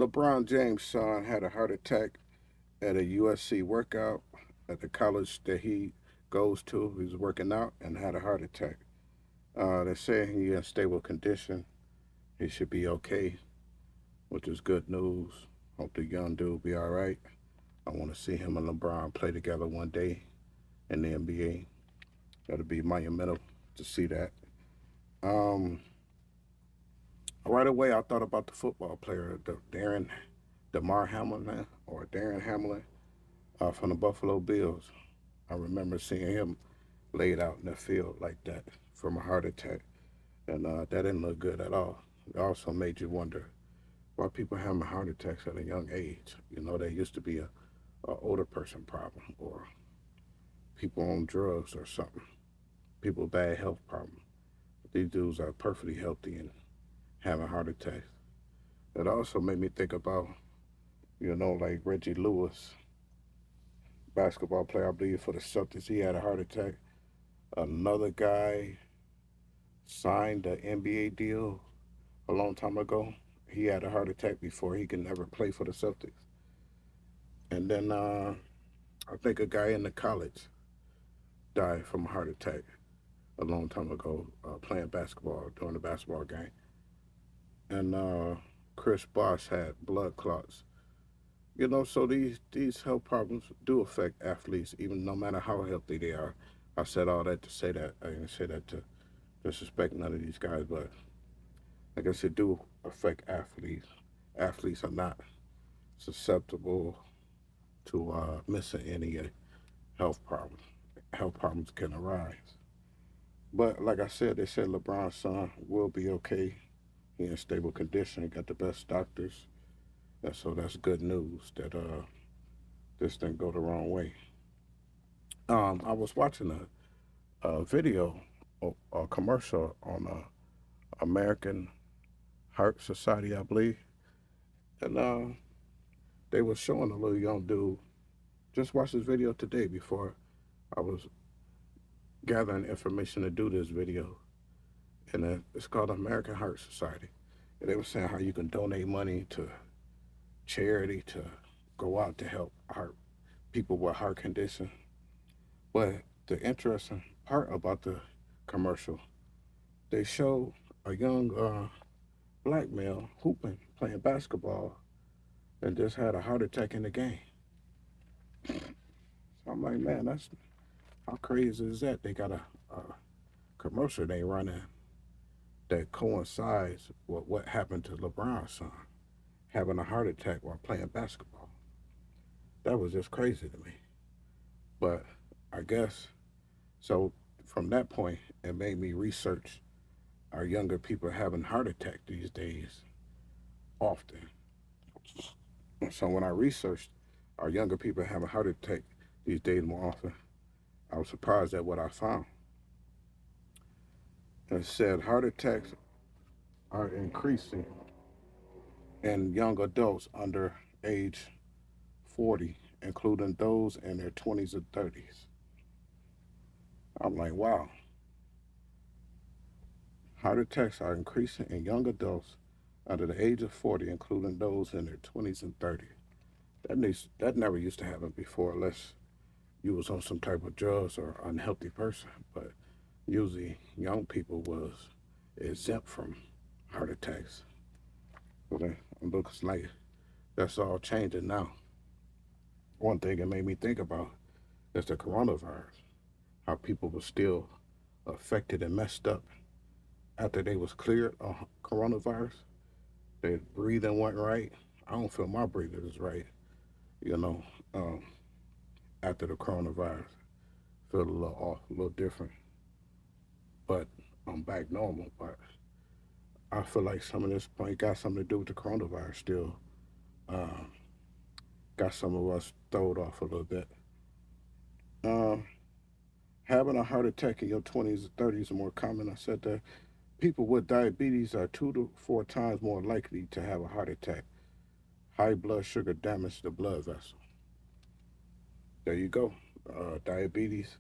LeBron James' son had a heart attack at a USC workout at the college that he goes to. He was working out and had a heart attack. They're saying he's in stable condition. He should be okay, which is good news. Hope the young dude be all right. I want to see him and LeBron play together one day in the NBA. That'll be monumental to see that. Um, right away, I thought about the football player, Damar Hamlin, or Darren Hamlin, from the Buffalo Bills. I remember seeing him laid out in the field like that from a heart attack, and that didn't look good at all. It also made you wonder why people having heart attacks at a young age. There used to be a older person problem, or people on drugs or something, people with bad health problems. These dudes are perfectly healthy and having heart attacks. It also made me think about, like Reggie Lewis, basketball player, I believe, for the Celtics. He had a heart attack. Another guy signed an NBA deal a long time ago. He had a heart attack before he can ever play for the Celtics. And then I think a guy in the college died from a heart attack a long time ago, playing basketball during the basketball game. And Chris Bosh had blood clots. So these health problems do affect athletes, even no matter how healthy they are. I said all that to say that. I didn't say that to disrespect none of these guys, but I guess it do affect athletes. Athletes are not susceptible to missing any health problems. Health problems can arise. But like I said, they said LeBron's son will be okay. He in stable condition. He got the best doctors, and so that's good news that this didn't go the wrong way. I was watching a video, a commercial on American Heart Society, I believe, and they were showing a little young dude. Just watched this video today before I was gathering information to do this video, and it's called American Heart Society. And they were saying how you can donate money to charity to go out to help heart people with heart condition. But the interesting part about the commercial, they show a young black male hooping, playing basketball, and just had a heart attack in the game. So I'm like, man, that's how crazy is that? They got a commercial they running that coincides with what happened to LeBron's son having a heart attack while playing basketball. That was just crazy to me. But I guess so. From that point, it made me research our younger people having heart attack these days often. So when I researched our younger people having heart attack these days more often, I was surprised at what I found. It said heart attacks are increasing in young adults under age 40, including those in their 20s and 30s. I'm like, wow, heart attacks are increasing in young adults under the age of 40, including those in their 20s and 30s. That never used to happen before, unless you was on some type of drugs or unhealthy person. But usually, young people was exempt from heart attacks. But it looks like that's all changing now. One thing it made me think about is the coronavirus. How people were still affected and messed up after they was cleared of coronavirus. Their breathing wasn't right. I don't feel my breathing is right. You know, um, after the coronavirus, feel a little off, a little different, but I'm back normal. But I feel like some of this point got something to do with the coronavirus. Still, uh, got some of us throwed off a little bit. Um, Having a heart attack in your 20s or 30s are more common. I said that people with diabetes are 2 to 4 times more likely to have a heart attack. High blood sugar damage the blood vessel. There you go. Diabetes,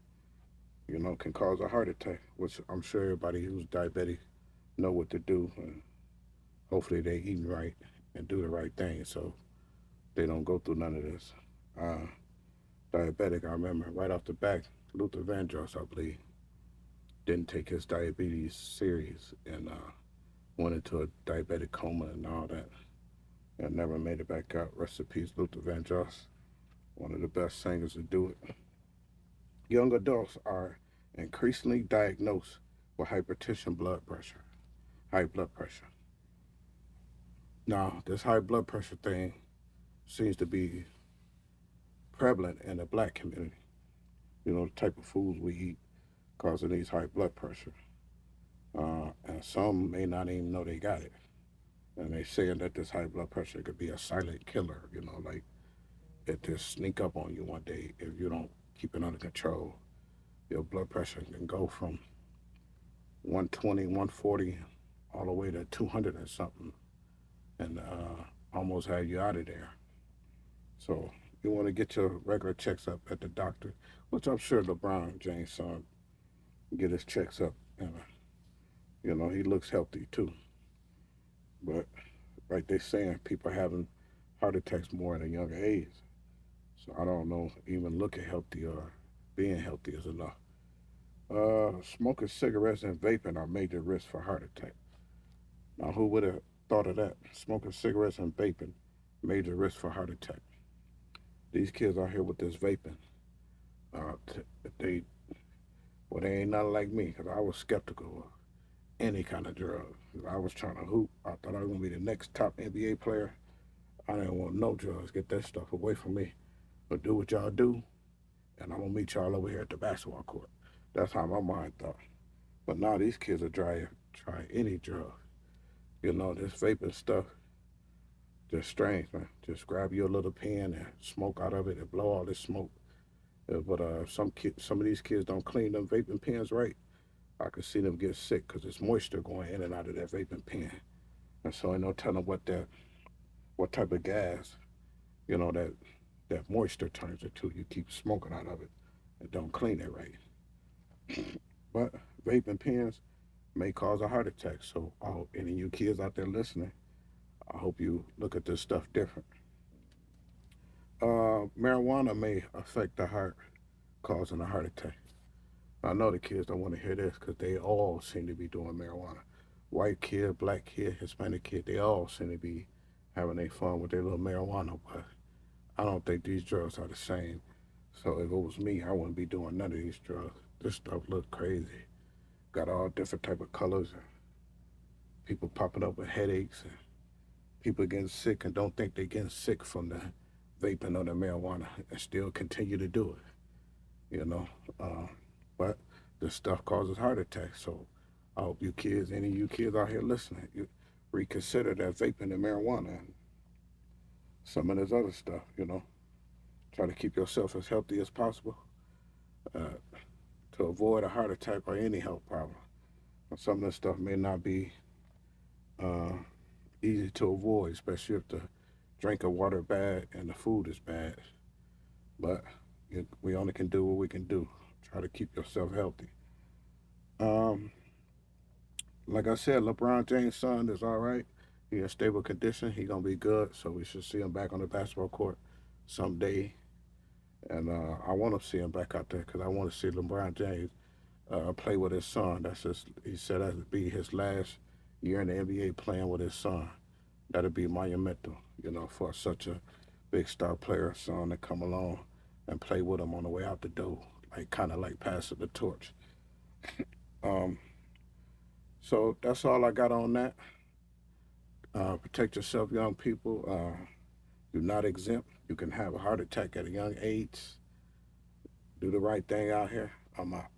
can cause a heart attack, which I'm sure everybody who's diabetic know what to do. And hopefully they eating right and do the right thing so they don't go through none of this. Uh, Diabetic, I remember right off the back, Luther Vandross, I believe, didn't take his diabetes serious and went into a diabetic coma and all that and never made it back out. Rest in peace, Luther Vandross, one of the best singers to do it. Young adults are increasingly diagnosed with hypertension, blood pressure, high blood pressure. Now, this high blood pressure thing seems to be prevalent in the black community. You know, the type of foods we eat causing these high blood pressure. And some may not even know they got it. And they saying that this high blood pressure could be a silent killer, you know, like it just sneak up on you one day if you don't keep it under control. Your blood pressure can go from 120, 140, all the way to 200 and something, and almost have you out of there. So you want to get your regular checks up at the doctor, which I'm sure LeBron James' son get his checks up, and you know he looks healthy too. But like they saying, people having heart attacks more at a younger age. So I don't know, even looking healthy or being healthy is enough. Smoking cigarettes and vaping are major risks for heart attack. Now, who would have thought of that? Smoking cigarettes and vaping, major risk for heart attack. These kids out here with this vaping, they well, they ain't nothing like me because I was skeptical of any kind of drug. I was trying to hoop. I thought I was gonna be the next top NBA player. I didn't want no drugs. Get that stuff away from me. But do what y'all do, and I'm gonna meet y'all over here at the basketball court. That's how my mind thought. But now these kids are try any drug. You know, this vaping stuff, just strange, man. Just grab you a little pen and smoke out of it and blow all this smoke. But some of these kids don't clean them vaping pens right. I could see them get sick because there's moisture going in and out of that vaping pen, and so I no telling what type of gas that moisture turns into. You keep smoking out of it and don't clean it right. But vaping pens may cause a heart attack. So, any of you kids out there listening, I hope you look at this stuff different. Marijuana may affect the heart, causing a heart attack. I know the kids don't want to hear this because they all seem to be doing marijuana. White kid, black kid, Hispanic kid, they all seem to be having their fun with their little marijuana. But I don't think these drugs are the same. So if it was me, I wouldn't be doing none of these drugs. This stuff looks crazy. Got all different type of colors and people popping up with headaches and people getting sick and don't think they're getting sick from the vaping or the marijuana and still continue to do it, you know. Uh, but this stuff causes heart attacks. So I hope you kids, any of you kids out here listening, you reconsider that vaping and marijuana and some of this other stuff, you know. Try to keep yourself as healthy as possible uh, to avoid a heart attack or any health problem. Some of this stuff may not be uh, easy to avoid, especially if the drink of water is bad and the food is bad. But we only can do what we can do. Try to keep yourself healthy. Um, like I said, LeBron James' son is all right. He in stable condition. He gonna be good. So we should see him back on the basketball court someday. And I want to see him back out there because I want to see LeBron James play with his son. He said that'd be his last year in the NBA playing with his son. That'd be monumental, you know, for such a big star player son to come along and play with him on the way out the door, like kind of like passing the torch. Um, so that's all I got on that. Protect yourself, young people. You're not exempt. You can have a heart attack at a young age. Do the right thing out here. I'm out.